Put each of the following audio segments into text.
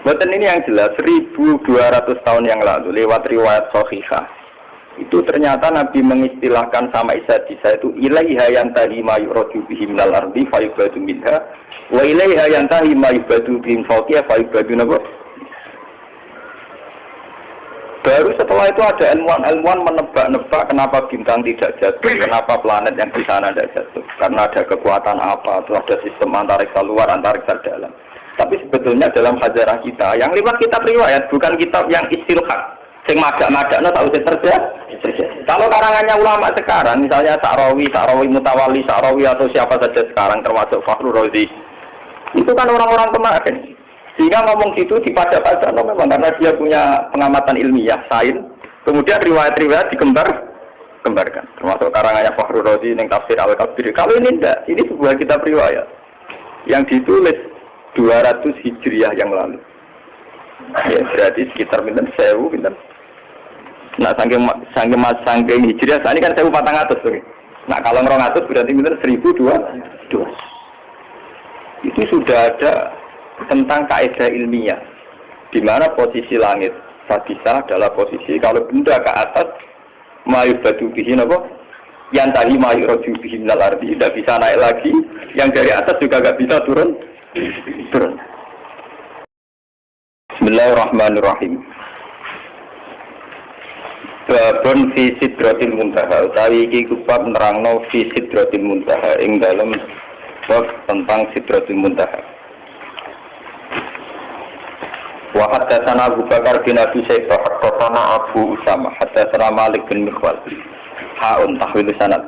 Boten ini yang jelas 1200 tahun yang lalu lewat riwayat sahihah. Itu ternyata Nabi mengistilahkan sama Isa itu ilaiha yantahi ma yuradu bihi minal ardi fayubadu minha wa ilaiha yantahi ma yubadu bihi fawqiha fayubadu nabo. Baru setelah itu ada ilmuwan menebak-nebak kenapa bintang tidak jatuh, kenapa planet yang di sana tidak jatuh. Karena ada kekuatan apa, atau ada sistem antariksa luar, antariksa dalam. Tapi sebetulnya dalam sejarah kita, yang lewat kitab riwayat, bukan kitab yang istilhaq. Sing madak-madaknya tahu terjadi. Kalau karangannya ulama sekarang, misalnya Sa'rawi Mutawalli, Sa'rawi atau siapa saja sekarang, termasuk Fakhrul Razi, itu kan orang-orang kemarin. Sehingga ngomong gitu dipada-pada memang karena dia punya pengamatan ilmiah, sains. Kemudian riwayat-riwayat dikembarkan. Termasuk karangannya Fakhrul Razi yang tafsir Al-Kabir. Kalau ini enggak, ini sebuah kitab riwayat yang ditulis 200 Hijriah yang lalu. Ya, berarti sekitar 1000. Nah, saking Hijriah, ini kan 1400 tuh. Nah, kalau 200 berarti 1200. Itu sudah ada tentang kaidah ilmiah, di mana posisi langit sadisa adalah posisi kalau benda ke atas mayu batu bihin apa yang tadi mayu roju bihin minal ardi tidak bisa naik lagi, yang dari atas juga nggak bisa turun. Bismillahirrahmanirrahim. Babun fi sidratil muntaha utawi iki kubab nerangno fi sidratil muntaha ing dalam bab tentang sidratil muntaha. Wa haddatsana Abu Bakar bin Abi Syaibah haddatsana Abu Usama haddatsana Malik bin Mikhwal haun tahwil sanad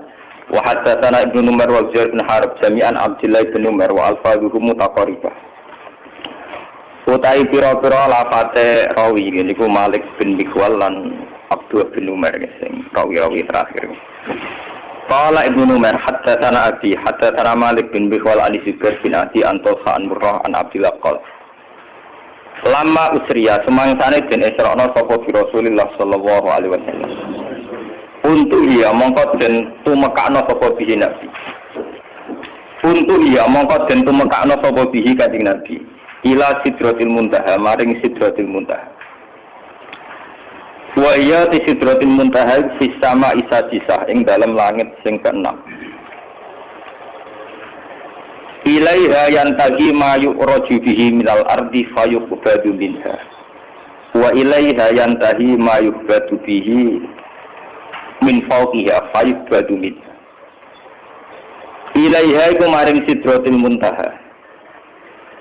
wa haddatsana Ibnu Umar wa Zaid bin Harb jami'an Abdullah bin Umar wa alfadhuhum mutaqaribah. Utai pira-pira lafate rawi niku Malik bin Mikhwal lan Abdullah bin Umar sing rawi-rawi terakhir. Qala Ibnu Umar haddatsana Abi haddatsana Malik bin Mikhwal an Zubair bin Adi an Talha an Murrah an Abdullah qala lama usriya semangsane den Isra'na sapa bi Rasulillah sallallahu alaihi wasallam. Untuk iya mongko den tumekakno sapa bihi Nabi. Untuk iya mongko den tumekakno sapa bihi Kanjeng Nabi. Ila sidratil muntaha maring sidratil muntaha. Wa iya sidratil muntaha fis sama isajisah ing dalam langit sing keenam. Ilaiha yantahi ma yu'raju bihi minal ardi fayuqbadu minha wa ilaiha yantahi ma yuqbadu bihi min fawqiha fayuqbadu minha. Ilaiha iku maring sidratil muntaha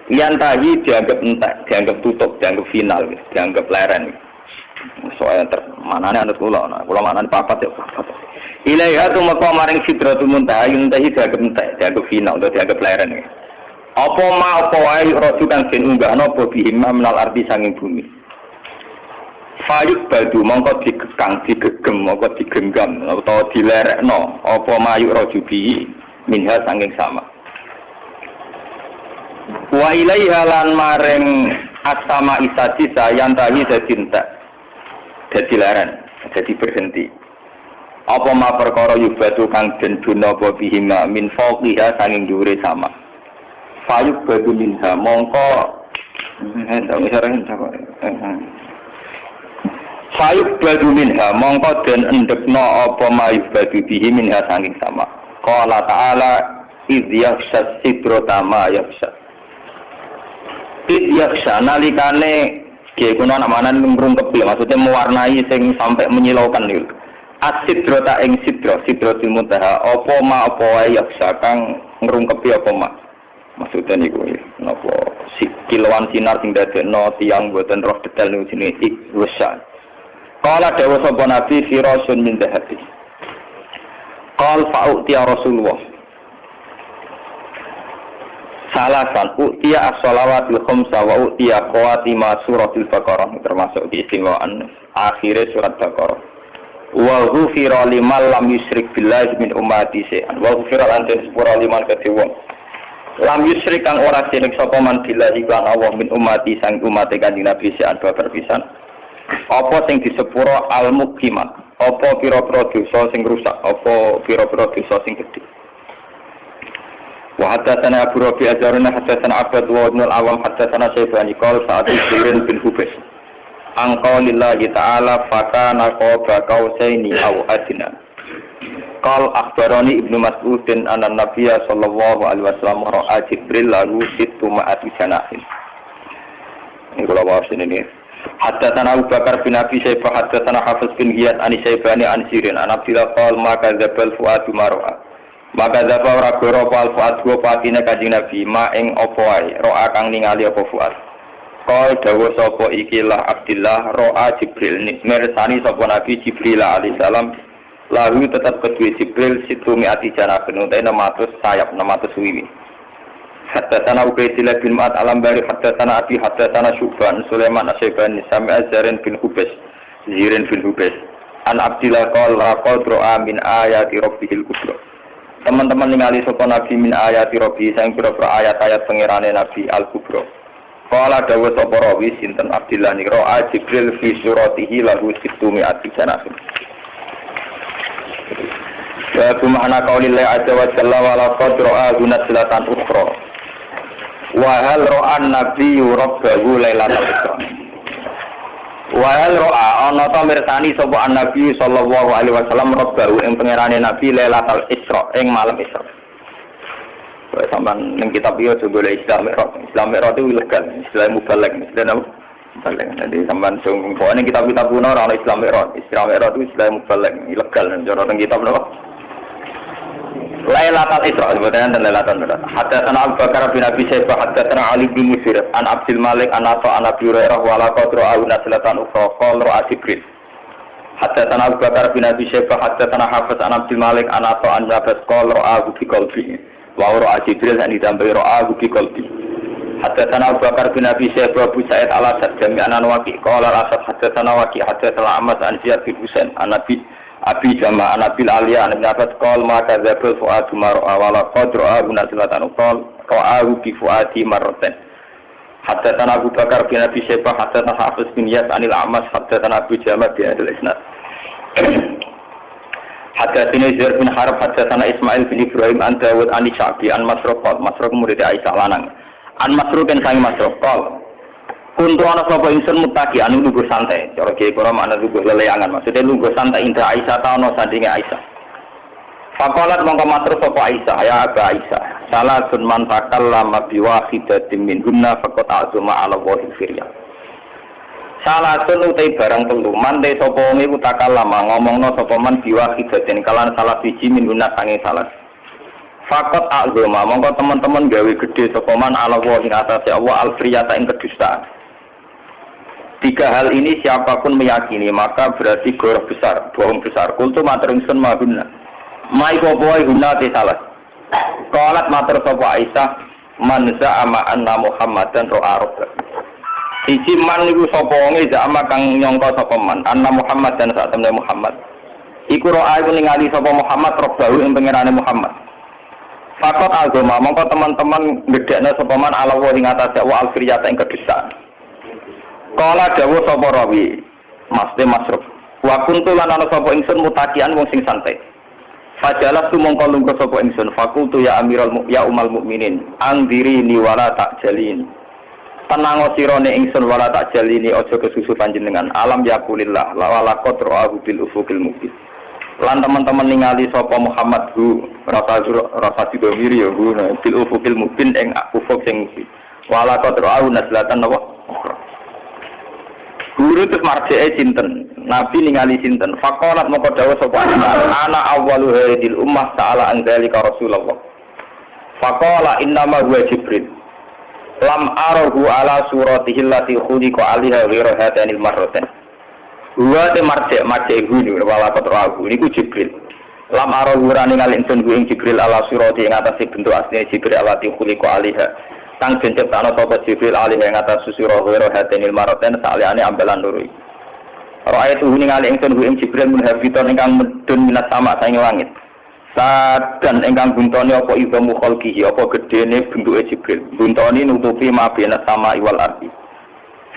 yantahi dianggap entek, dianggap tutup, dianggap final, dianggap leren. Soalnya manane anut kula manane papat ya papat. Ilaiha tu maka maring sidratul muntaha yantahi dianggap entek, dianggap final atau dianggap leren. Apa ma apa wae roju kang den unggahno apa bihima minal ardi sanging bumi. Fayuk badu mongko digekang, digegem, mongko digenggam atau dilerekno apa mayuk roju bihi minha sanging sama. Wa ilaiha lan maring asama isajisa yantahi dadi entek. Dadi leren, dadi berhenti. Apa ma perkara yubatu kang den duna apa bihima min fawqiha sanging dhuwure sama. Fayuk badu minha mongko Fayuk badu minha mongko den endekno apa mayuk badu bihi minha sanging sama. Qala ta'ala idh yakhsha sidrata ma yakhsha. Idh yakhsha nalikane nggih kuna namanan ngrungkepi maksudnya mewarnai sing sampai menyilaukan niku. As-sidrata ing sidratul muntaha apa ma apa wae yakhsha kang ngrungkepi apa ma. Maksudnya niku napa kilauan sinar sing dadekno tiyang boten roh detail niku jenenge ikhsha. Qala dawu sapa nabi firasun min dhahabi. Qal fa'uti Rasulullah. Salasan u'tiya as-shalawatil khamsa wa u'tiya qawatima suratul Baqarah termasuk di istimewaan akhir surat Baqarah. Wa ghufira liman lam yusyrik billahi min ummati shay'an. Wa ghufira lan sepura liman kedewong. Lam yusyrik kang ora syirik sapa man billahi lan Allah min ummati sang umat Kanjeng Nabi shay'an babar pisan. Apa sing disepuro al-muqimat? Apa pira-pira dosa sing rusak? Apa pira-pira dosa sing gedhe? Wa haddatsana Abu Rabi' ajarna haddatsana Abad wa Ibnu al-Awam haddatsana Syaibani qol sa'at Jibril bin Hubais angqa lillahi ta'ala fakana qaba qausaini aw adna qal akhbarani Ibnu Mas'ud anna Nabiyya sallallahu alaihi wasallam ra'a Jibril lahu sittu ma'ati janahin. Ini kalau bahas ini haddatsana Abu Bakar bin Abi Syaibah haddatsana Hafiz bin Ghiyas an Syaibani an Sirin an Abdillah qal maka dzabal fuadu mar'a maka dzaba ora goro pal fuad go patine Kanjeng Nabi ma ing apa wae roa kang ningali apa fuad qal dawuh sapa ikilah Abdillah roa Jibril mirsani sapa Nabi Jibril alaihi salam lalu tetap kedua Jibril situ mi'ati janabin utai 600 sayap 600 wiwi. Haddatsana Ubaidillah bin Ma'ad al-Ambari haddatsana Abi haddatsana Syu'ban Sulaiman As-Syaibani sami'a Zirin bin Hubais an Abdillah qala qadra min ayati rabbihil kubra. Teman-teman ningali sapa Nabi min ayati rabbi sang pira-pira ayat-ayat pangerane Nabi al-kubra. Qala dawuh sapa rawi sinten Abdillah ni ra'a Jibril fi suratihi lahu sittu mi'ati janabin. Wa bimana qaulillahi azza wa jalla wa laqad ra'a gunatsilatan ukhra wa hal ra'a an-nabiyyu rabbahu lailatal isra wa hal ra'a ana ta mirsani sapa an-nabi sallallahu alaihi wasallam rabbahu ing pangerane nabi lailatal isra ing malam isra. Wa sampean ning kitab iki aja golek Islam Mi'raj itu ilegal istilah mubalagh istilah mubalagh. Jadi sampean sing pokoknya kitab-kitab kuno ora Islam Mi'raj itu istilah mubalagh ilegal cara ning kitab napa Lailatul Isra sebetulnya dan Lailatul Isra. Haddatsana Abu Bakar bin Abi Syaibah haddatsana Ali bin Musir an Abdul Malik an Atha an Abi Hurairah wa la qadra auna silatan ukhra qala ra'a Jibril. Haddatsana Abu Bakar bin Abi Syaibah haddatsana Hafiz an Abdul Malik an Atha an Nabas qala ra'a bi qalbi wa ra'a Jibril an ditambahi ra'a bi qalbi. Haddatsana Abu Bakar bin Abi Syaibah Abu Sa'id al-Asad jami'an an Waqi qala al-Asad haddatsana Waqi haddatsana Ahmad an Ziyad bin Husain an Abi Jama' Nabil Aliyah Nabi Abbas qol maka dzabal fuadu mar'a wala qadra guna silatan qol ra'ahu bi fuadi marratan. Haddatsana Abu Bakar bin Abi Syaibah haddatsana Hafiz bin Yas anil A'mas haddatsana Abu Jama' bi hadal isnad. Haddatsana Zaid bin Harb haddatsana Ismail bin Ibrahim an Dawud an Sya'bi an Masruq murid Aisyah lanang. An Masruq kan sang Masruq qol kuntu ana sapa ingsun mutaki anu lungguh santai. Cara kiye karo makna lungguh leleangan maksudnya lungguh santai indah Aisyah ta ana sandinge Aisyah. Faqalat mongko matur sapa Aisyah ya Aba Aisyah. Salatun man takallama bi wahidatin minhunna faqad azuma 'ala Allahi firya. Salatun utai barang telu man te sapa wong iku takallama ngomongno sapa man bi wahidatin kalan salah siji minhunna sange salah. Faqad azuma mongko teman-teman gawe gedhe sapa man 'ala Allahi ing atase Allah al-firyata ing kedustaan. Tiga hal ini siapapun meyakini maka berarti goroh besar, bohong besar. Kultu matur ingsun mahunna. Mai popoe guna te salah. Qalat matur sapa Aisyah man za'ama anna Muhammadan ra'a rabba. Siji man niku sapa wonge za'ama kang nyangka sapa man anna Muhammadan sak temne Muhammad. Iku ra'a iku ningali sapa Muhammad rabbahu ing pangerane Muhammad. Fakot agama mongko teman-teman gedekno sapa man ala wa ing atase wa al-firyata ing kedesaan. Kala dawuh sapa rawi Masruf wa kuntu lan ana sapa ingsun mutakian wong sing santai. Fajalas tu mongko lungguh sapa ingsun fakultu ya ya umal mukminin angdirini wala takjalini. Tenang sirane ingsun wala takjalini aja kesusu panjenengan alam yakulillah la wala qatra'u bil ufuqil mubin. Lan teman-teman ningali sapa Muhammad hu rasa didomiri ya hu bil ufuqil mubin ing ufuk sing mubin. Wala qatra'u naslatan apa? Guru terus marjee sinten, Nabi ningali sinten. Faqalat moko dawuh sapa ana awwalu hadil ummah ta'ala anzalika Rasulullah. Faqala innama huwa Jibril. Lam arahu ala suratihi allati khuliqa 'alaiha ghairu hadanil marratan. Huwa te marjee guru wala qatrahu niku Jibril. Lam arahu rani ningali ingsun ing Jibril ala surati ing atase bentuk asline Jibril allati khuliqa 'alaiha. Kang jenciptano sapa Jibril alih ing atas susira wira hatenil maroten saliyane ambelan loro iki. Ra'aytu ningali ingsun ing Jibril munhabiton ingkang medun minas sama saing langit. Sadan ingkang buntone apa ibamu khalqihi apa gedene bentuke Jibril. Buntone nutupi mabena sama iwal ardi.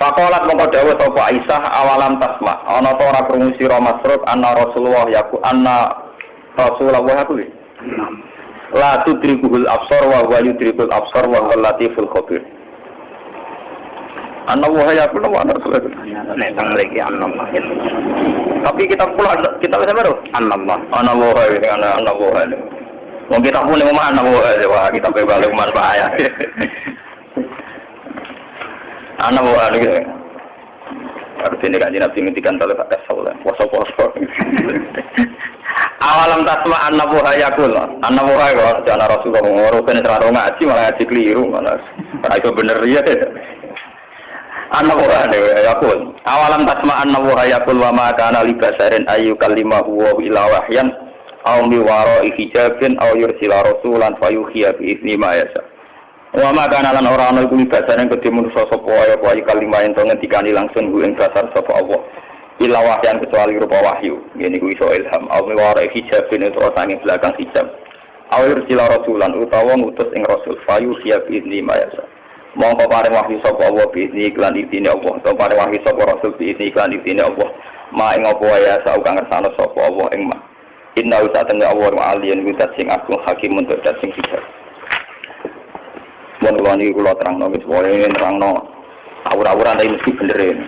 Faqalat mongko dawuh sapa Aisyah awalam tasma ana ta ora krungu sira Masruk anna Rasulullah yaku anna Rasulullah yaku. La tudrikuhul absar wa huwa yudrikul absar wa huwal latiful khabir. An-Nawawi yaqulu wa Rasulullah. Nek tang lagi An-Nawawi. Tapi kita pula kita bisa baru An-Nawawi dengan An-Nawawi. Wong kita pun mau An-Nawawi wah kita balik man bahaya. An-Nawawi gitu. Artinya kan Nabi ngintikan kalau tak salah poso-poso. Awalam tasma An-Nawawi yaqul. An-Nawawi kok jana Rasulullah ngoro kene terang ngaji malah ngaji keliru malah. Ora itu bener ya. An-Nawawi yaqul. Awalam tasma An-Nawawi yaqul wa ma kana li basarin ayu kalimahu wa ila wahyan aw mi wara'i hijabin aw yursila rasulan fayuhiya bi izni ma yasha. Wa ma kana lan ora ana iku li basarin kedhe manusa sapa wae wae kalimah ento ngendikani langsung ku ing dasar sapa Allah. Ila wahyan kecuali rupa wahyu. Ngene iku iso ilham aw mi wara'i hijabin itu sange belakang hijab. Aw yursila rasulan utawa ngutus ing rasul fayuhiya bi izni ma yasha. Mongko paring wahyu sapa Allah biizni iklan idine Allah, to paring wahyu sapa rasul biizni iklan idine Allah. Ma ing apa wae asa kang ngersano sapa Allah ing ma. Inna usatane Allah wa aliyan witat sing agung hakim untuk dat sing bijak. Mun kula terangno wis wae nerangno awur-awuran tapi mesti bener.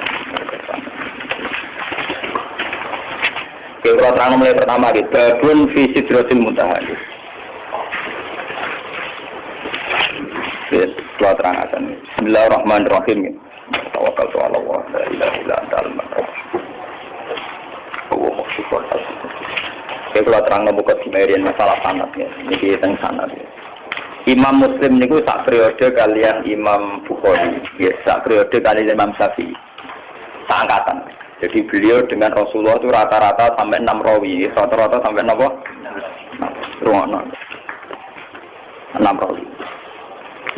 Kira terangno mulai pertama iki babun fi sidratil muntaha. Setelah terangkan Bismillahirrahmanirrahim. Tawakkaltu 'ala Allah la ilaha illa anta al-rahman. Allahumma syukur. Kalau terang buka dimerian masalah sanad ya. Niki teng sanad. Imam Muslim niku sak periode kalian Imam Bukhari, ya sak periode kalian Imam Syafi'i. Seangkatan. Jadi beliau dengan Rasulullah itu rata-rata sampai 6 rawi, rata-rata sampai napa? 6 rawi.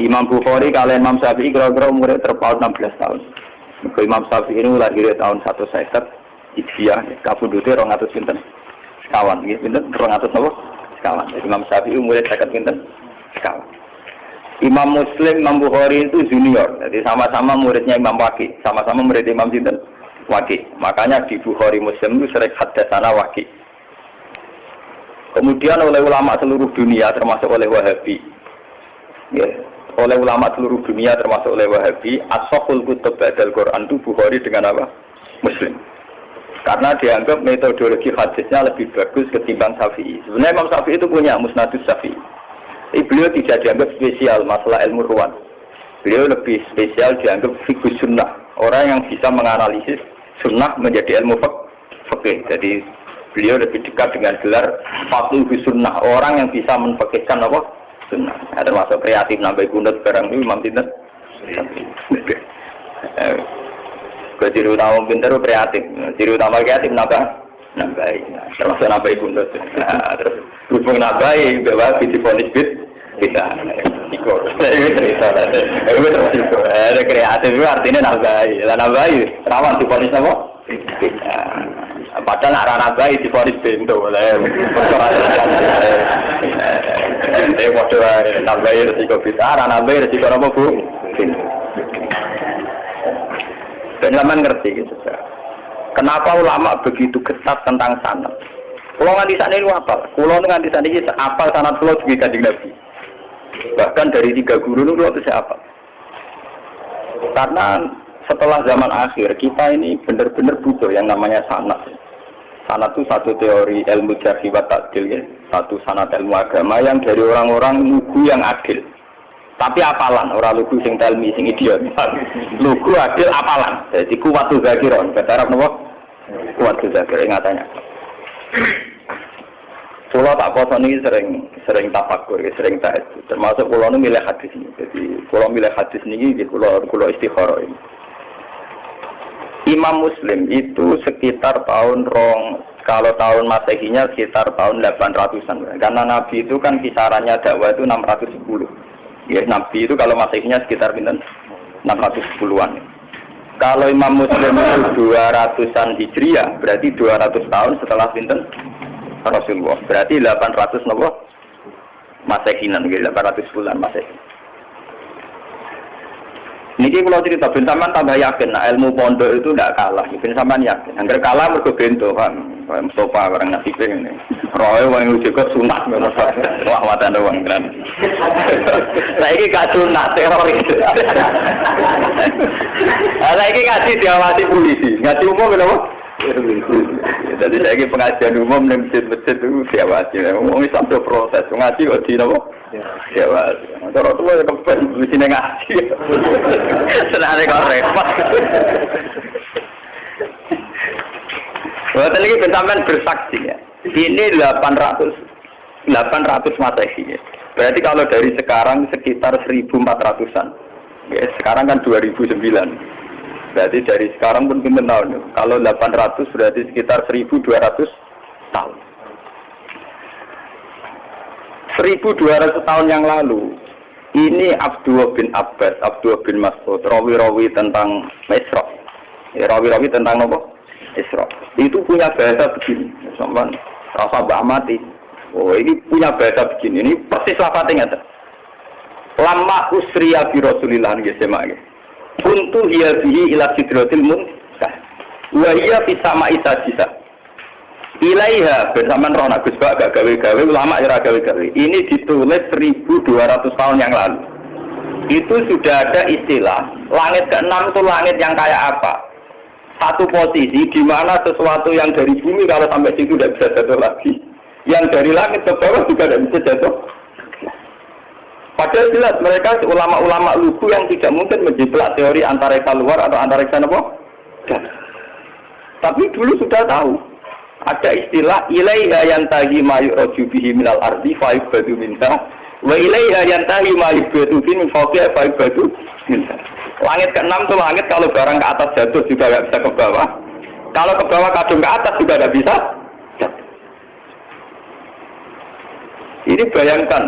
Imam Bukhari kalian Imam Syafi'i kira-kira umurnya terpaut 16 tahun. Imam Syafi'i ini lahir tahun 150 Hijriah, kabudute 200 pinten. Sekawan, nggih pinten 200 napa? Sekawan. Imam Syafi'i umurnya 50 pinten. Sekawan. Imam Muslim, Imam Bukhari itu junior. Jadi sama-sama muridnya Imam Waqi, sama-sama murid Imam Sinten Waqi. Makanya di Bukhari Muslim itu sering hadatsana Waqi. Kemudian oleh ulama seluruh dunia termasuk oleh Wahabi. Ya, oleh ulama seluruh dunia termasuk oleh Wahabi, as-sahul kutub ba'dal Quran itu Bukhari dengan apa? Muslim. Karena dianggap metodologi hadisnya lebih bagus ketimbang Syafi'i. Sebenarnya Imam Syafi'i itu punya Musnadus Syafi'i. Beliau tidak dianggap spesial masalah ilmu ruwan. Beliau lebih spesial dianggap fiqh sunnah. Orang yang bisa menganalisis sunnah menjadi ilmu fikih. Jadi beliau lebih dekat dengan gelar faqih sunnah. Orang yang bisa menfikihkan apa? Sunnah. Nah, termasuk kreatif nambah kunut barang itu Imam Sinten. Ciri utama pintar kreatif. Ciri utama kreatif nambah. Termasuk nambah kunut. Terus berhubung nambah bahwa difonis bisa. Ikor. Ada kreatif itu artinya nambah. Lah nambah rawan difonis apa? Padahal arah nabai di polis bento boleh. Bodoh nabai resiko bisa, arah nabai resiko apa bu? Dan lama ngerti gitu. Kenapa ulama begitu ketat tentang sanad? Kalau nganti sana ini apa? Kalau nganti sana ini apal sanad kalau juga kajian Nabi. Bahkan dari 3 guru itu kalau siapa? Karena setelah zaman akhir kita ini benar-benar butuh yang namanya sanad. Sanad itu satu teori ilmu jarh wa ta'dil ya, satu sanad ilmu agama yang dari orang-orang lugu yang adil. Tapi apalan, orang lugu sing telmi sing idiot. Lugu adil apalan. Jadi kuwatul zakiron, kata Arab napa? Kuwatul zakir ingatannya. Pulau tak poso ini sering tafakur, sering ta'id. Termasuk pulau ini milih hadis ini. Jadi pulau milih hadis ini di pulau istikharah ini. Imam Muslim itu sekitar tahun kalau tahun Masehinya sekitar tahun 800-an. Karena Nabi itu kan kisarannya dakwah itu 610. Ya, Nabi itu kalau Masehinya sekitar 610-an. Kalau Imam Muslim itu 200-an Hijriah, berarti 200 tahun setelah pinten Rasulullah. Berarti 800 napa? Masehinan, 800 bulan Masehi. Niki kalau cerita ben sampean tambah yakin, nah ilmu pondok itu tidak kalah. Ben sampean yakin. Angger kalah mergo bento kan. Mustafa barang nasibe ngene. Roe wong juga sunat ngono. Wah watane wong kan. Saiki gak sunat teroris. Saiki ngaji diawasi polisi. Ngaji umum kenapa? Jadi saiki pengajian umum ning masjid-masjid itu diawasi. Wong Islam do proses. Ngaji kok di napa? Diawasi. Cara tuwa kepen di sini ngaji. Senane kok repot. Buat lagi pensampean bersaksi ya. Ini 800 Masehi ya. Berarti kalau dari sekarang sekitar 1400-an. Ya, sekarang kan 2009. Berarti dari sekarang pun pinten tahun. Kalau 800 berarti sekitar 1200 tahun. 1200 tahun yang lalu ini Abdullah bin Abbas, Abdullah bin Mas'ud rawi-rawi tentang Isra. Ya, rawi-rawi tentang apa? Isra. Itu punya bahasa begini. Sampeyan rasa mbak mati. Oh, ini punya bahasa begini. Ini persis lafadznya ada. Lama usriya bi Rasulillah nggih semake. Kuntu hiya bihi ila sidratil muntaha. Wa hiya fi sama'i sadisa. Ilaiha bersamaan Ron Agus Bak gak gawe-gawe ulama ya gawe-gawe. Ini ditulis 1200 tahun yang lalu. Itu sudah ada istilah langit ke-6 itu langit yang kayak apa? Satu posisi di mana sesuatu yang dari bumi kalau sampai situ tidak bisa jatuh lagi. Yang dari langit ke bawah juga tidak bisa jatuh. Padahal jelas mereka ulama-ulama lugu yang tidak mungkin menjiplak teori antariksa luar atau antariksa apa? Tapi dulu sudah tahu. Ada istilah ilaiha yantahi ma yu'raju bihi minal ardi fa yubadu minha wa ilaiha yantahi ma yubadu bihi min fawqiha fa yubadu minha. Langit ke-6 itu langit kalau barang ke atas jatuh juga tidak bisa ke bawah. Kalau ke bawah kadung ke atas juga tidak bisa jatuh. Ini bayangkan,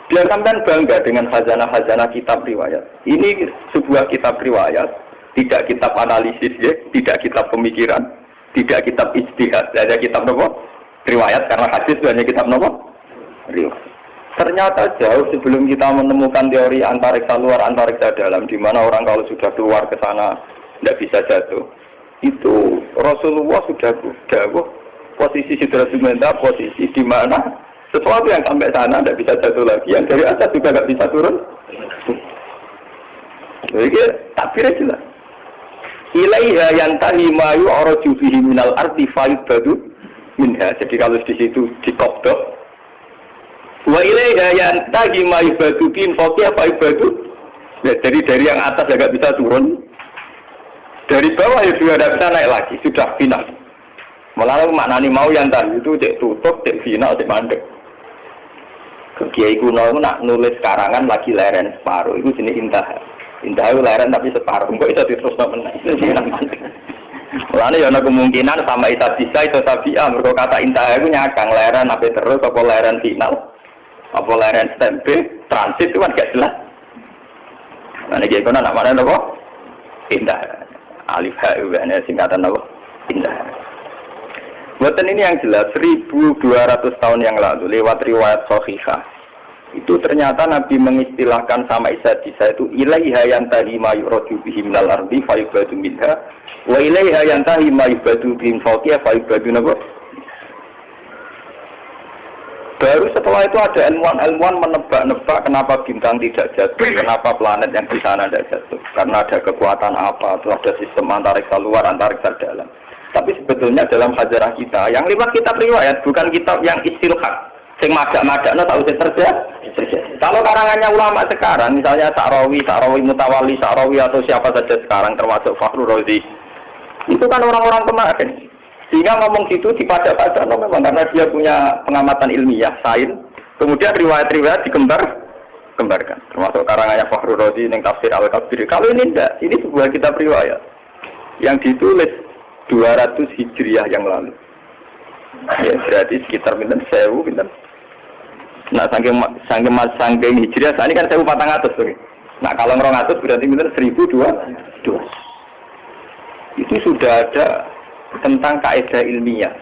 biar sampean bangga dengan khazanah-khazanah kitab riwayat. Ini sebuah kitab riwayat, tidak kitab analisis ya, tidak kitab pemikiran, tidak kitab ijtihad, hanya kitab apa? Riwayat, karena hadis itu hanya kitab apa? Riwayat. Ternyata jauh sebelum kita menemukan teori antariksa luar, antariksa dalam, di mana orang kalau sudah keluar ke sana tidak bisa jatuh. Itu Rasulullah sudah dawuh posisi Sidratul Muntaha, posisi di mana sesuatu yang sampai sana tidak bisa jatuh lagi, yang dari atas juga tidak bisa turun. Jadi takbirnya jelas. Ilaiha yantahi ma yu'raju bihi minal ardi fa yubadu minha. Jadi kalau di situ dikobdok wa ilaiha yantahi ma yubadu bin fawqiha fa yubadu. Ya, jadi dari yang atas juga bisa turun. Dari bawah ya juga tidak bisa naik lagi, sudah final. Malah maknani mau yang tadi itu cek tutup, cek final, cek mandek. Kiai kuno itu nak nulis karangan lagi leren separuh, itu jenis intah. Intah itu leren tapi separuh, kok bisa diterus menang. Malah ya ada kemungkinan sama Isa bisa itu Sabi'ah, mereka kata intah itu nyakang leren apa terus, apa leren final, apa leren stamp transit itu kan gak jelas. Nah ini kiai kuno nak mana apa? Intah. Alif ha ini singkatan apa? Intah. Buatan ini yang jelas 1200 tahun yang lalu lewat riwayat Sahihah itu ternyata Nabi mengistilahkan sama Isa itu ilaiha yantahi ma yu'raju bihi minal ardi fa yubadu minha wa ilaiha yantahi ma yubadu bihi fawqiha fa yubadu napa. Baru setelah itu ada ilmuwan menebak-nebak kenapa bintang tidak jatuh, kenapa planet yang di sana tidak jatuh, karena ada kekuatan apa, atau ada sistem antariksa luar, antariksa dalam. Tapi sebetulnya dalam sejarah kita, yang lewat kitab riwayat, bukan kitab yang istilhaq, yang madak-madaknya tahu terjadi. Kalau karangannya ulama sekarang, misalnya Sa'rawi Mutawalli, Sa'rawi atau siapa saja sekarang, termasuk Fakhrul Razi, itu kan orang-orang kemarin. Sehingga ngomong gitu dipada-pada, memang karena dia punya pengamatan ilmiah, sains, kemudian riwayat-riwayat dikembarkan. Termasuk karangannya Fakhrul Razi, yang tafsir Al-Kabir. Kalau ini tidak, ini sebuah kitab riwayat yang ditulis 200 Hijriah yang lalu. Ya, berarti sekitar pinten 1000 pinten. Nah, saking Hijriah ini kan 1400 tuh. Nah, kalau 200 berarti pinten 1200. Itu sudah ada tentang kaidah ilmiah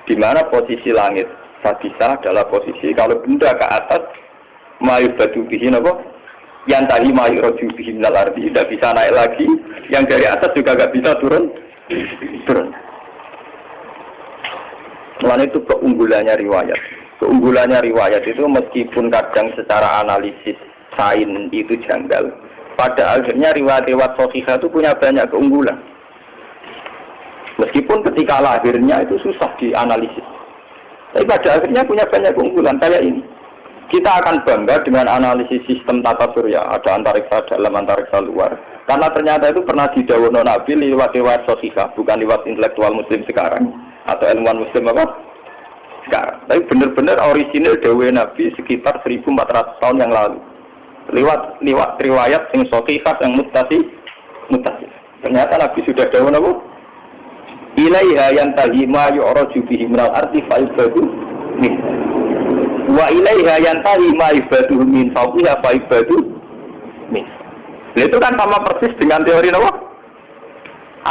di mana posisi langit sadisa adalah posisi kalau benda ke atas mayubadu bihi napa yang tadi ma'iroju bihimnal ardi tidak bisa naik lagi, yang dari atas juga nggak bisa turun. Selain itu keunggulannya riwayat. Keunggulannya riwayat itu meskipun kadang secara analisis sains itu janggal, pada akhirnya riwayat-riwayat sahihah itu punya banyak keunggulan. Meskipun ketika lahirnya itu susah dianalisis, tapi pada akhirnya punya banyak keunggulan kayak ini. Kita akan bangga dengan analisis sistem tata surya, ada antariksa dalam, antariksa luar. Karena ternyata itu pernah didhawuhna Nabi lewat riwayat sahihah, bukan lewat intelektual muslim sekarang atau ilmuwan muslim apa? Sekarang. Tapi benar-benar orisinil dawuh Nabi sekitar 1400 tahun yang lalu. Lewat riwayat yang sahihah yang muttasil. Ternyata Nabi sudah dawuh apa? Ilaiha yantahi ma yu'raju bihi minal ardi fa'ibadu min. Wa ilaiha yantahi ma ibadu min fawqiha fa'ibadu min. Itu kan sama persis dengan teori apa?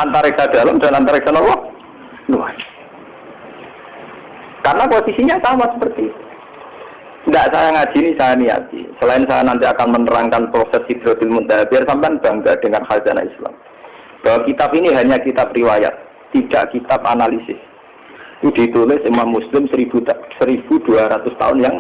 Antariksa dalam dan antariksa apa? Luar. Karena posisinya sama seperti itu. Tidak saya ngaji ini, saya niati. Selain saya nanti akan menerangkan proses Sidratul Muntaha, biar sampean bangga dengan khazanah Islam. Bahwa kitab ini hanya kitab riwayat, tidak kitab analisis. Itu ditulis Imam Muslim 1200 tahun yang